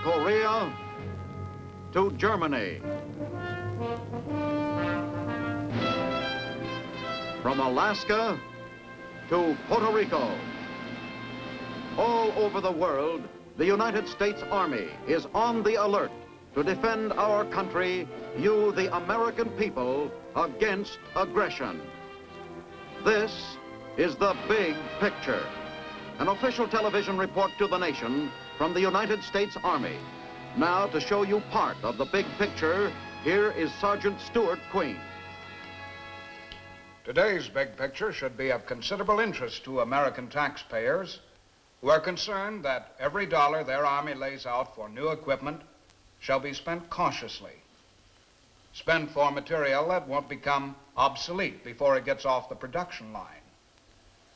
Korea to Germany, from Alaska to Puerto Rico. All over the world, the United States Army is on the alert to defend our country, you, the American people, against aggression. This is the big picture. An official television report to the nation from the United States Army. Now, to show you part of the big picture, here is Sergeant Stuart Queen. Today's big picture should be of considerable interest to American taxpayers who are concerned that every dollar their Army lays out for new equipment shall be spent cautiously. Spent for material that won't become obsolete before it gets off the production line.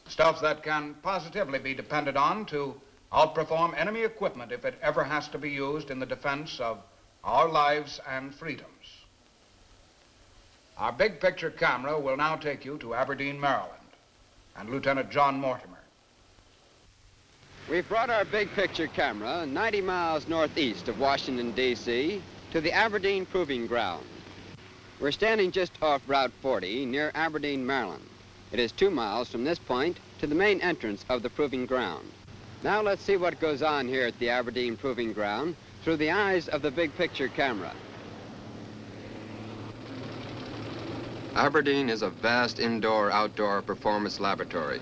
Stuff that can positively be depended on to outperform enemy equipment if it ever has to be used in the defense of our lives and freedoms. Our big picture camera will now take you to Aberdeen, Maryland, and Lieutenant John Mortimer. We've brought our big picture camera 90 miles northeast of Washington, D.C. to the Aberdeen Proving Ground. We're standing just off Route 40 near Aberdeen, Maryland. It is 2 miles from this point to the main entrance of the Proving Ground. Now let's see what goes on here at the Aberdeen Proving Ground through the eyes of the big picture camera. Aberdeen is a vast indoor-outdoor performance laboratory.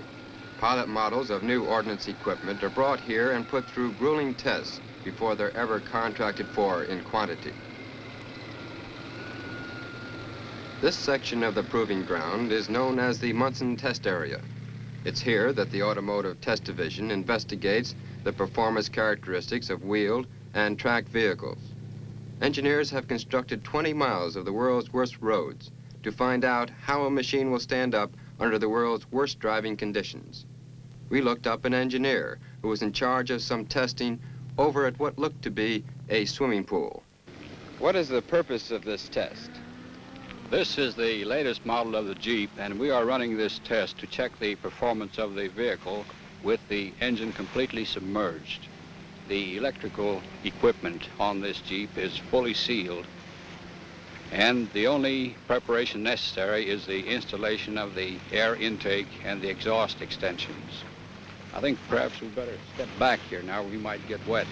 Pilot models of new ordnance equipment are brought here and put through grueling tests before they're ever contracted for in quantity. This section of the proving ground is known as the Munson Test Area. It's here that the Automotive Test Division investigates the performance characteristics of wheeled and tracked vehicles. Engineers have constructed 20 miles of the world's worst roads to find out how a machine will stand up under the world's worst driving conditions. We looked up an engineer who was in charge of some testing over at what looked to be a swimming pool. What is the purpose of this test? This is the latest model of the Jeep, and we are running this test to check the performance of the vehicle with the engine completely submerged. The electrical equipment on this Jeep is fully sealed, and the only preparation necessary is the installation of the air intake and the exhaust extensions. I think perhaps we better step back here now. We might get wet.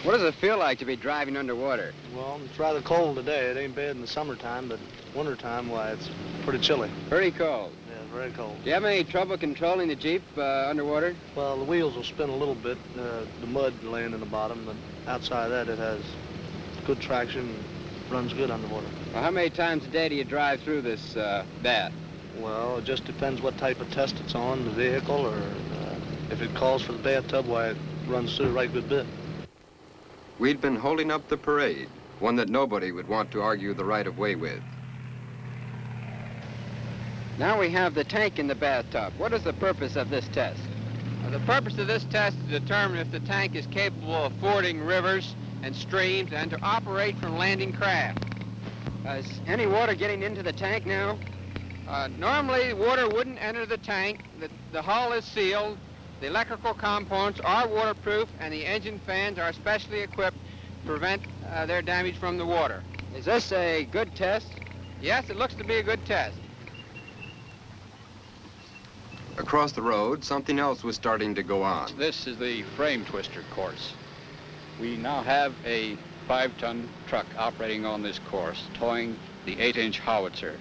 What does it feel like to be driving underwater? Well, it's rather cold today. It ain't bad in the summertime, but wintertime, why, it's pretty chilly. Pretty cold. Yeah, very cold. Do you have any trouble controlling the Jeep underwater? Well, the wheels will spin a little bit, the mud laying in the bottom, but outside that it has good traction and runs good underwater. Well, how many times a day do you drive through this bath? Well, it just depends what type of test it's on, the vehicle, or if it calls for the bathtub, why, it runs through a right good bit. We'd been holding up the parade, one that nobody would want to argue the right of way with. Now we have the tank in the bathtub. What is the purpose of this test? The purpose of this test is to determine if the tank is capable of fording rivers and streams and to operate from landing craft. Is any water getting into the tank now? Normally, water wouldn't enter the tank. The hull is sealed. The electrical components are waterproof, and the engine fans are specially equipped to prevent their damage from the water. Is this a good test? Yes, it looks to be a good test. Across the road, something else was starting to go on. This is the frame twister course. We now have a 5-ton truck operating on this course, towing the 8-inch howitzer.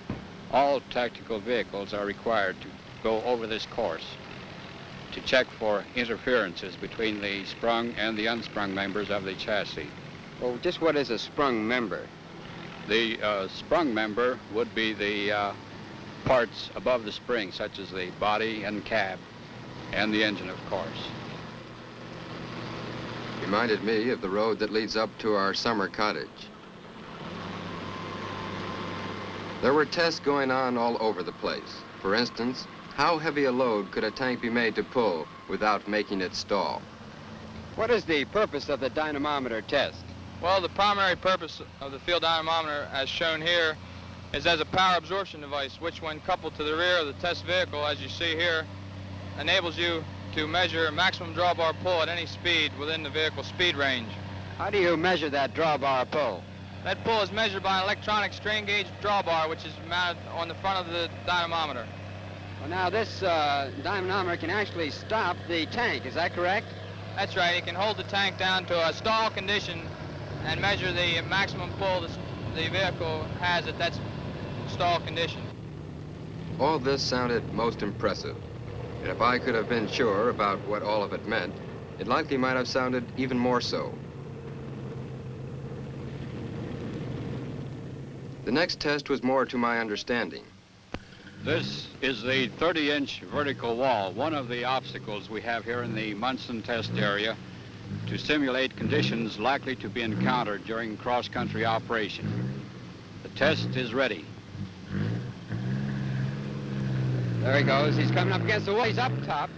All tactical vehicles are required to go over this course to check for interferences between the sprung and the unsprung members of the chassis. Well, just what is a sprung member? The sprung member would be the parts above the spring, such as the body and cab, and the engine, of course. Reminded me of the road that leads up to our summer cottage. There were tests going on all over the place. For instance, how heavy a load could a tank be made to pull without making it stall? What is the purpose of the dynamometer test? Well, the primary purpose of the field dynamometer, as shown here, is as a power absorption device, which when coupled to the rear of the test vehicle, as you see here, enables you to measure maximum drawbar pull at any speed within the vehicle's speed range. How do you measure that drawbar pull? That pull is measured by an electronic strain gauge drawbar, which is mounted on the front of the dynamometer. Well, now this dynamometer can actually stop the tank, is that correct? That's right. It can hold the tank down to a stall condition and measure the maximum pull the vehicle has at that stall condition. All this sounded most impressive. And if I could have been sure about what all of it meant, it likely might have sounded even more so. The next test was more to my understanding. This is the 30-inch vertical wall, one of the obstacles we have here in the Munson test area to simulate conditions likely to be encountered during cross-country operation. The test is ready. There he goes. He's coming up against the wall. He's up top.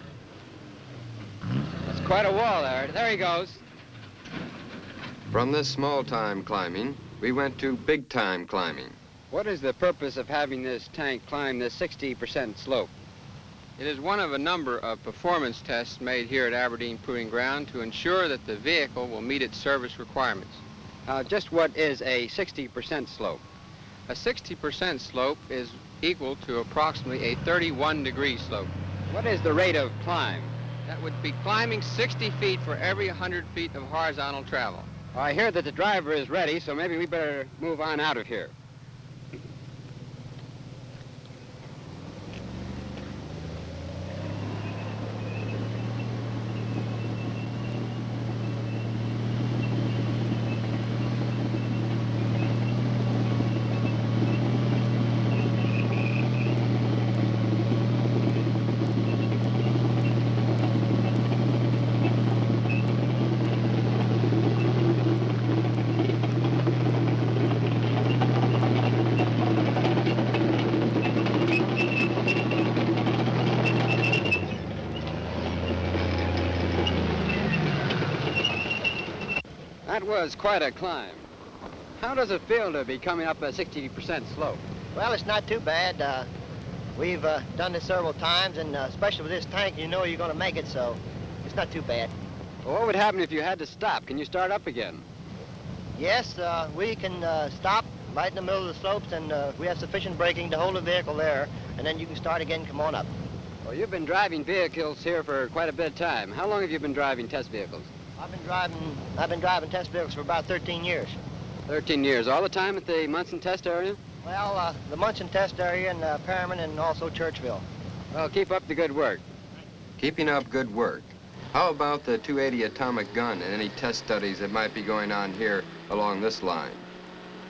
That's quite a wall there. There he goes. From this small-time climbing, we went to big-time climbing. What is the purpose of having this tank climb this 60% slope? It is one of a number of performance tests made here at Aberdeen Proving Ground to ensure that the vehicle will meet its service requirements. Just what is a 60% slope? A 60% slope is equal to approximately a 31-degree slope. What is the rate of climb? That would be climbing 60 feet for every 100 feet of horizontal travel. I hear that the driver is ready, so maybe we better move on out of here. That was quite a climb. How does it feel to be coming up a 60% slope? Well, it's not too bad. We've done this several times, and especially with this tank, you know you're going to make it, so it's not too bad. Well, what would happen if you had to stop? Can you start up again? Yes, we can stop right in the middle of the slopes, and we have sufficient braking to hold the vehicle there, and then you can start again, come on up. Well, you've been driving vehicles here for quite a bit of time. How long have you been driving test vehicles? I've been driving test vehicles for about 13 years. 13 years. All the time at the Munson test area? Well, the Munson test area and Perriman and also Churchville. Well, keep up the good work. Keeping up good work. How about the 280 atomic gun and any test studies that might be going on here along this line?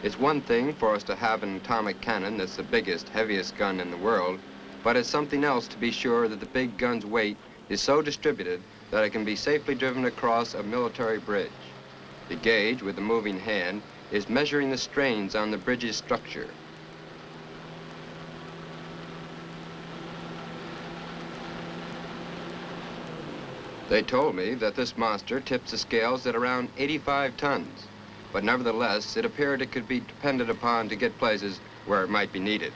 It's one thing for us to have an atomic cannon that's the biggest, heaviest gun in the world, but it's something else to be sure that the big gun's weight is so distributed that it can be safely driven across a military bridge. The gauge, with the moving hand, is measuring the strains on the bridge's structure. They told me that this monster tips the scales at around 85 tons, but nevertheless, it appeared it could be depended upon to get places where it might be needed.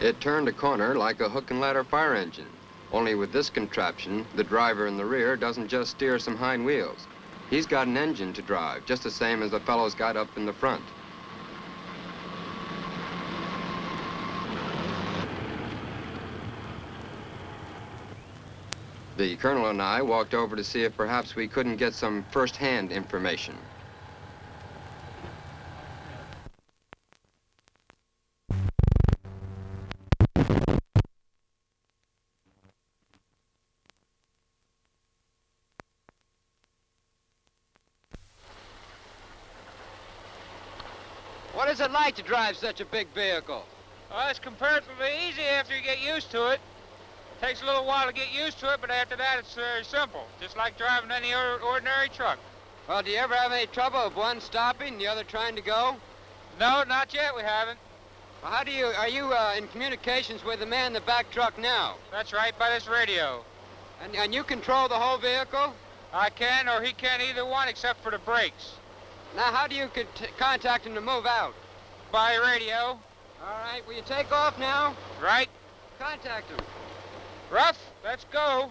It turned a corner like a hook and ladder fire engine. Only with this contraption, the driver in the rear doesn't just steer some hind wheels. He's got an engine to drive, just the same as the fellow's got up in the front. The colonel and I walked over to see if perhaps we couldn't get some first-hand information. What is it like to drive such a big vehicle? Well, it's comparatively easy after you get used to it. Takes a little while to get used to it, but after that it's very simple, just like driving any ordinary truck. Well, do you ever have any trouble with one stopping and the other trying to go? No, not yet, we haven't. Well, are you in communications with the man in the back truck now? That's right, by this radio. And you control the whole vehicle? I can, or he can, either one, except for the brakes. Now, how do you contact him to move out? By radio. All right, will you take off now? Right. Contact him. Ruff, let's go.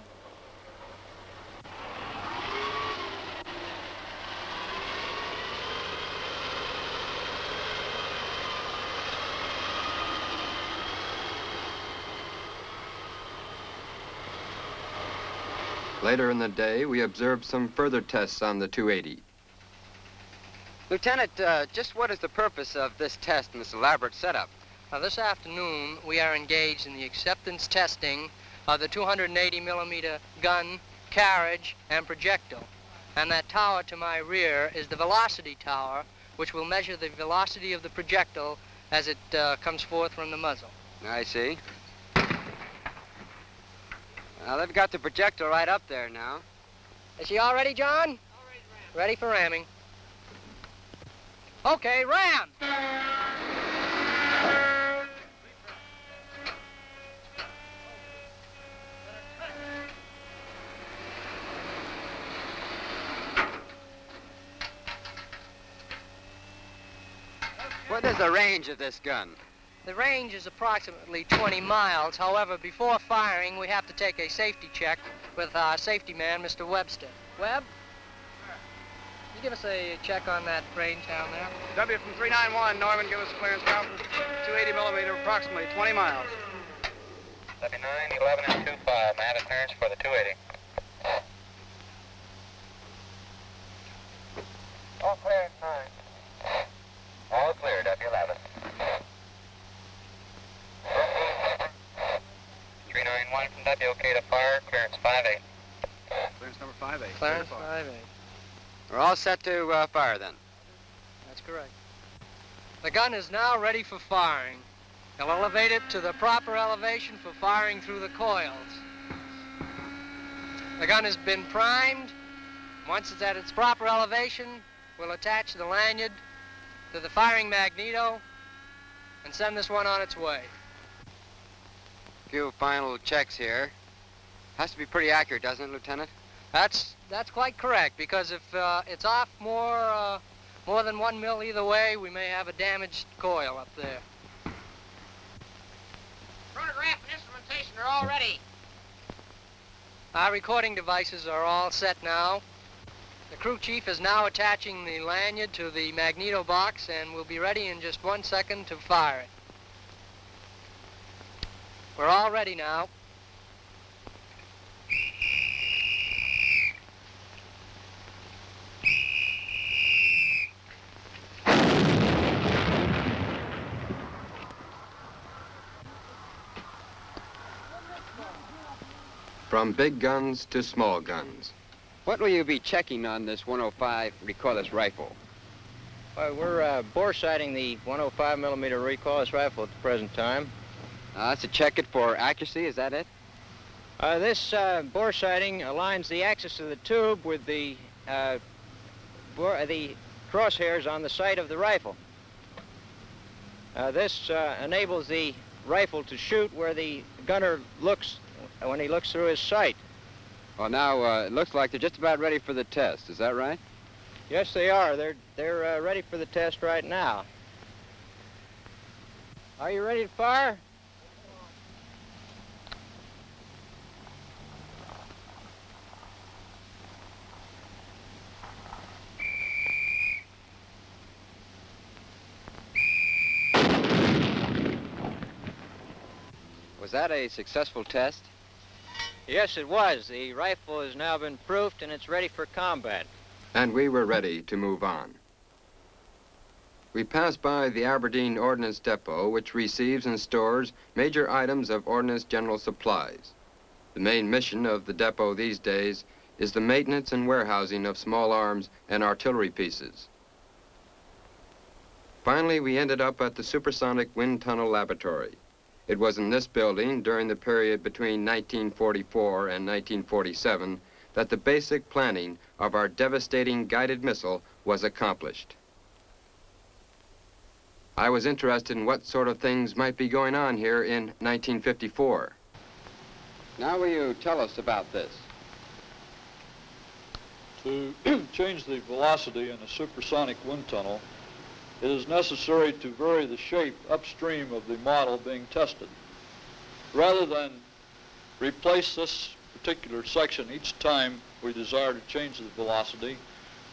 Later in the day, we observed some further tests on the 280. Lieutenant, just what is the purpose of this test and this elaborate setup? Now, this afternoon, we are engaged in the acceptance testing of the 280 millimeter gun, carriage, and projectile. And that tower to my rear is the velocity tower, which will measure the velocity of the projectile as it comes forth from the muzzle. I see. Now, they've got the projectile right up there now. Is she all ready, John? All ready for ramming. Okay, ram! What is the range of this gun? The range is approximately 20 miles. However, before firing, we have to take a safety check with our safety man, Mr. Webster. Webb? Can you give us a check on that range down there? W from 391, Norman, give us a clearance count for 280 millimeter, approximately 20 miles. W9, 11 and 25, I have a clearance for the 280. All clear, 9. All clear, W11. 391 from W, okay to fire, clearance 5-8. Clearance number 5-8. Clarence 5-8. We're all set to fire then. That's correct. The gun is now ready for firing. They'll elevate it to the proper elevation for firing through the coils. The gun has been primed. Once it's at its proper elevation, we'll attach the lanyard to the firing magneto and send this one on its way. A few final checks here. Has to be pretty accurate, doesn't it, Lieutenant? That's quite correct, because if it's off more than 1 mil either way, we may have a damaged coil up there. Chronograph and instrumentation are all ready. Our recording devices are all set now. The crew chief is now attaching the lanyard to the magneto box, and we'll be ready in just 1 second to fire it. We're all ready now. From big guns to small guns. What will you be checking on this 105 recoilless rifle? Well, we're bore sighting the 105 millimeter recoilless rifle at the present time. That's to check it for accuracy, is that it? This bore sighting aligns the axis of the tube with the crosshairs on the sight of the rifle. This enables the rifle to shoot where the gunner looks when he looks through his sight. Well, now, it looks like they're just about ready for the test. Is that right? Yes, they are. They're ready for the test right now. Are you ready to fire? Was that a successful test? Yes, it was. The rifle has now been proofed and it's ready for combat. And we were ready to move on. We passed by the Aberdeen Ordnance Depot, which receives and stores major items of Ordnance General Supplies. The main mission of the depot these days is the maintenance and warehousing of small arms and artillery pieces. Finally, we ended up at the Supersonic Wind Tunnel Laboratory. It was in this building during the period between 1944 and 1947 that the basic planning of our devastating guided missile was accomplished. I was interested in what sort of things might be going on here in 1954. Now will you tell us about this? To change the velocity in a supersonic wind tunnel, it is necessary to vary the shape upstream of the model being tested. Rather than replace this particular section each time we desire to change the velocity,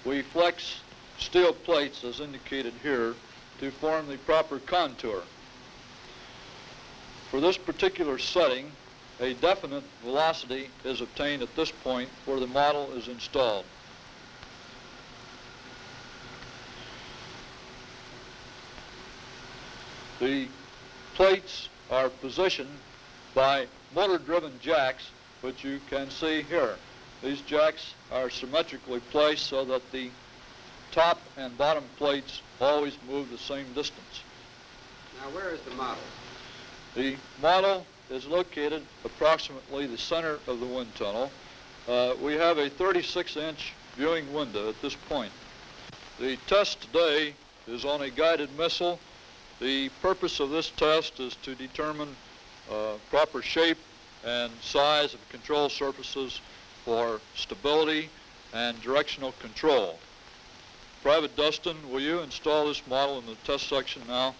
we flex steel plates as indicated here to form the proper contour. For this particular setting, a definite velocity is obtained at this point where the model is installed. The plates are positioned by motor-driven jacks, which you can see here. These jacks are symmetrically placed so that the top and bottom plates always move the same distance. Now, where is the model? The model is located approximately the center of the wind tunnel. We have a 36-inch viewing window at this point. The test today is on a guided missile. The purpose of this test is to determine proper shape and size of control surfaces for stability and directional control. Private Dustin, will you install this model in the test section now?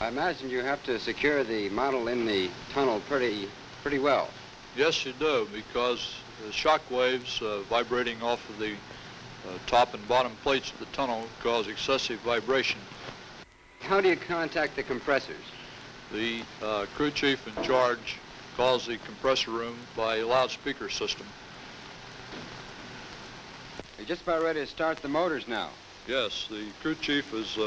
I imagine you have to secure the model in the tunnel pretty well. Yes, you do, because the shock waves vibrating off of the top and bottom plates of the tunnel cause excessive vibration. How do you contact the compressors? The crew chief in charge calls the compressor room by a loudspeaker system. You're just about ready to start the motors now. Yes, the crew chief is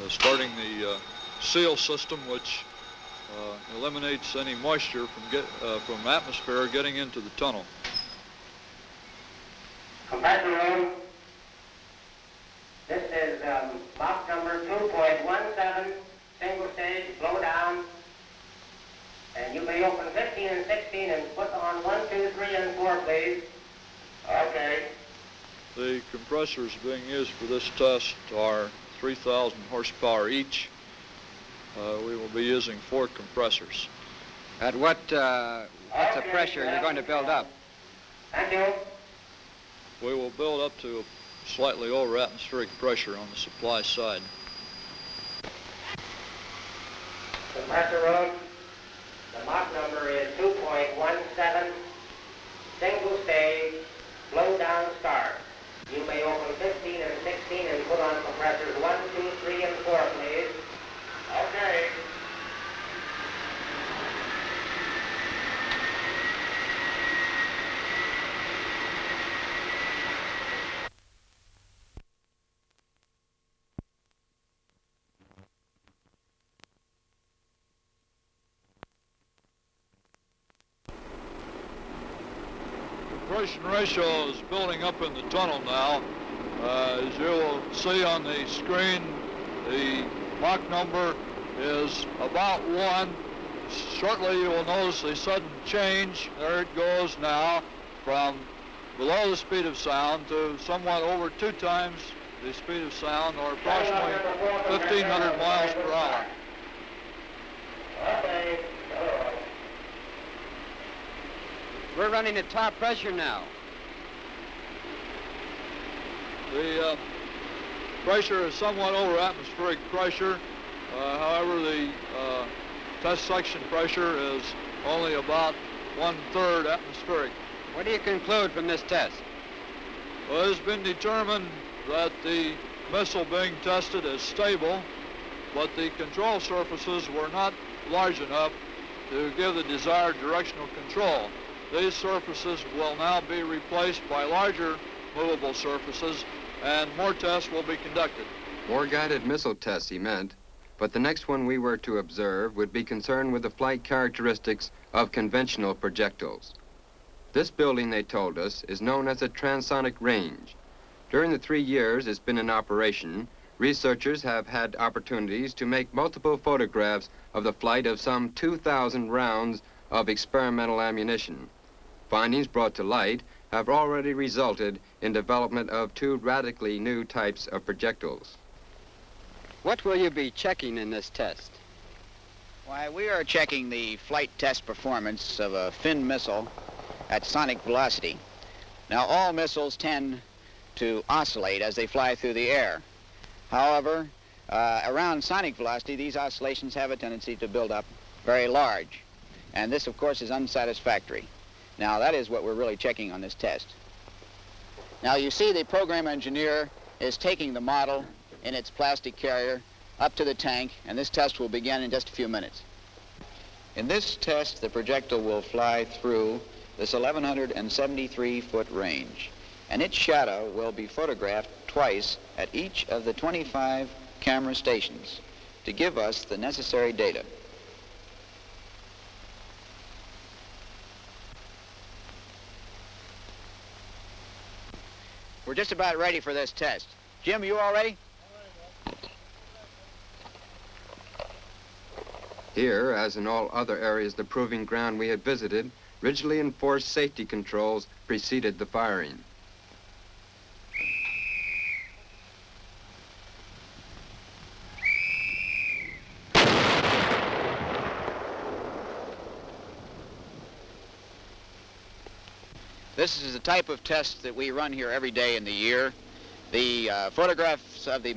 starting the seal system, which eliminates any moisture from atmosphere getting into the tunnel. Compressor room. This is box number 2.17, single stage, blow down. And you may open 15 and 16 and put on 1, 2, 3, and 4, please. Okay. The compressors being used for this test are 3,000 horsepower each. We will be using 4 compressors. At what's the pressure you're going to build up? Thank you. We will build up to slightly over atmospheric pressure on the supply side. Compressor room. The Mach number is 2.17, single stage, blow down start. You may open 15 and 16 and put on compressors 1, 2, 3, and 4, please. Okay. Compression ratio is building up in the tunnel now. As you will see on the screen, the Mach number is about 1. Shortly you will notice a sudden change. There it goes now from below the speed of sound to somewhat over 2 times the speed of sound, or approximately 1,500 miles per hour. We're running at top pressure now. The pressure is somewhat over atmospheric pressure. However, the test section pressure is only about 1/3 atmospheric. What do you conclude from this test? Well, it has been determined that the missile being tested is stable, but the control surfaces were not large enough to give the desired directional control. These surfaces will now be replaced by larger movable surfaces, and more tests will be conducted. More guided missile tests, he meant, but the next one we were to observe would be concerned with the flight characteristics of conventional projectiles. This building, they told us, is known as a transonic range. During the 3 years it's been in operation, researchers have had opportunities to make multiple photographs of the flight of some 2,000 rounds of experimental ammunition. Findings brought to light have already resulted in development of 2 radically new types of projectiles. What will you be checking in this test? Why, we are checking the flight test performance of a Finn missile at sonic velocity. Now, all missiles tend to oscillate as they fly through the air. However, around sonic velocity, these oscillations have a tendency to build up very large. And this, of course, is unsatisfactory. Now, that is what we're really checking on this test. Now, you see the program engineer is taking the model in its plastic carrier up to the tank, and this test will begin in just a few minutes. In this test, the projectile will fly through this 1,173-foot range, and its shadow will be photographed twice at each of the 25 camera stations to give us the necessary data. We're just about ready for this test. Jim, you all ready? Here, as in all other areas of the proving ground we had visited, rigidly enforced safety controls preceded the firing. This is the type of test that we run here every day in the year. The photographs of the